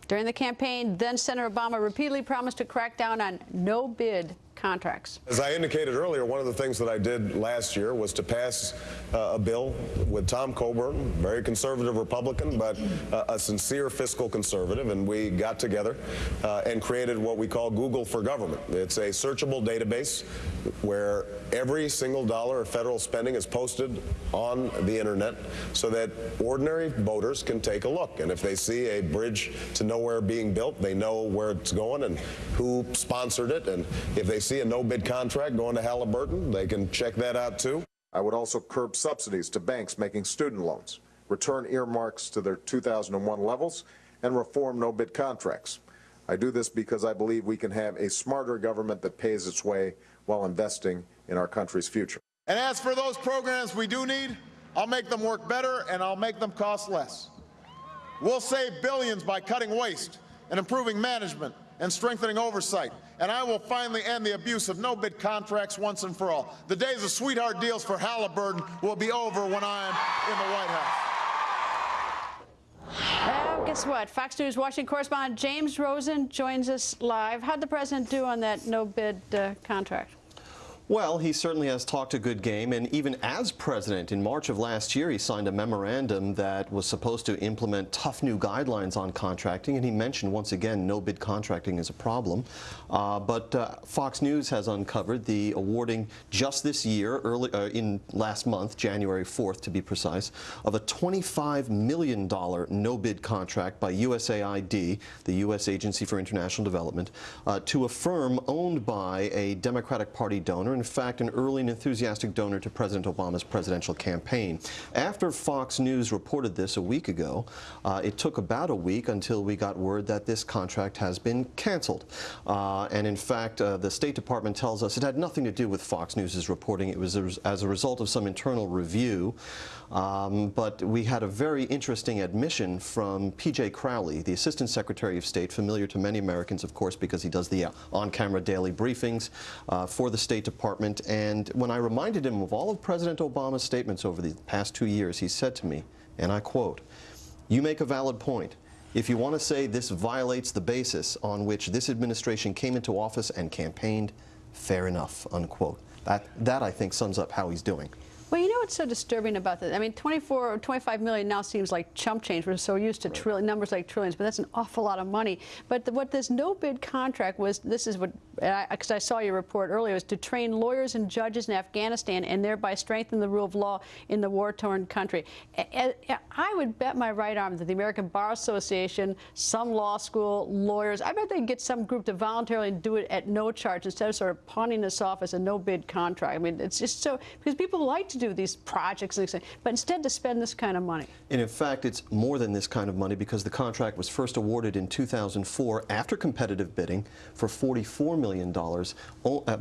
During the campaign, then-Senator Obama repeatedly promised to crack down on no-bid contracts. As I indicated earlier, one of the things that I did last year was to pass a bill with Tom Coburn, very conservative Republican, but a sincere fiscal conservative, and we got together and created what we call Google for Government. It's a searchable database where every single dollar of federal spending is posted on the internet so that ordinary voters can take a look. And if they see a bridge to nowhere being built, they know where it's going and who sponsored it. And if they see a no-bid contract going to Halliburton, they can check that out too. I would also curb subsidies to banks making student loans, return earmarks to their 2001 levels, and reform no-bid contracts. I do this because I believe we can have a smarter government that pays its way while investing in our country's future. And as for those programs we do need, I'll make them work better and I'll make them cost less. We'll save billions by cutting waste and improving management and strengthening oversight. And I will finally end the abuse of no-bid contracts once and for all. The days of sweetheart deals for Halliburton will be over when I am in the White House. Well, guess what? Fox News Washington correspondent James Rosen joins us live. How'd the president do on that no-bid contract? Well, he certainly has talked a good game, and even as president, in March of last year, he signed a memorandum that was supposed to implement tough new guidelines on contracting, and he mentioned once again no-bid contracting is a problem. But Fox News has uncovered the awarding just this year, in last month, January 4th to be precise, of a $25 million no-bid contract by USAID, the U.S. Agency for International Development, to a firm owned by a Democratic Party donor, in fact, an early and enthusiastic donor to President Obama's presidential campaign. After Fox News reported this a week ago, it took about a week until we got word that this contract has been canceled. And in fact, the State Department tells us it had nothing to do with Fox News' reporting. It was as a result of some internal review. But we had a very interesting admission from P.J. Crowley, the Assistant Secretary of State, familiar to many Americans, of course, because he does the on-camera daily briefings for the State Department. And when I reminded him of all of President Obama's statements over the past 2 years, he said to me, and I quote, "You make a valid point. If you want to say this violates the basis on which this administration came into office and campaigned, fair enough," unquote. That I think sums up how he's doing. Well, you know what's so disturbing about this? I mean, 24 or 25 million now seems like chump change. We're so used to numbers like trillions, but that's an awful lot of money. But what this no-bid contract was, this is what, because I saw your report earlier, was to train lawyers and judges in Afghanistan and thereby strengthen the rule of law in the war-torn country. I would bet my right arm that the American Bar Association, some law school, lawyers, I bet they'd get some group to voluntarily do it at no charge instead of sort of pawning this off as a no-bid contract. I mean, it's just so, because people like to do these projects, but instead to spend this kind of money. And in fact, it's more than this kind of money, because the contract was first awarded in 2004 after competitive bidding for $44 million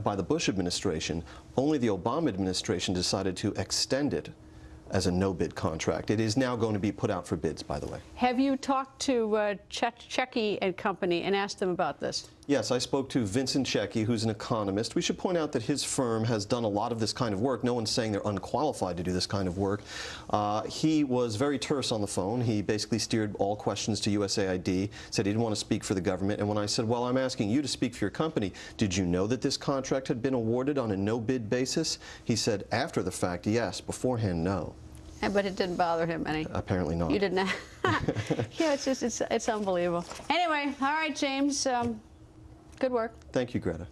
by the Bush administration. Only the Obama administration decided to extend it as a no-bid contract. It is now going to be put out for bids, by the way. Have you talked to Checchi and Company and asked them about this? Yes, I spoke to Vincent Checchi, who's an economist. We should point out that his firm has done a lot of this kind of work. No one's saying they're unqualified to do this kind of work. He was very terse on the phone. He basically steered all questions to USAID, said he didn't want to speak for the government. And when I said, well, I'm asking you to speak for your company, did you know that this contract had been awarded on a no-bid basis? He said, after the fact, yes. Beforehand, no. But it didn't bother him any? Apparently not. You didn't? Yeah, it's unbelievable. Anyway, all right, James. Good work. Thank you, Greta.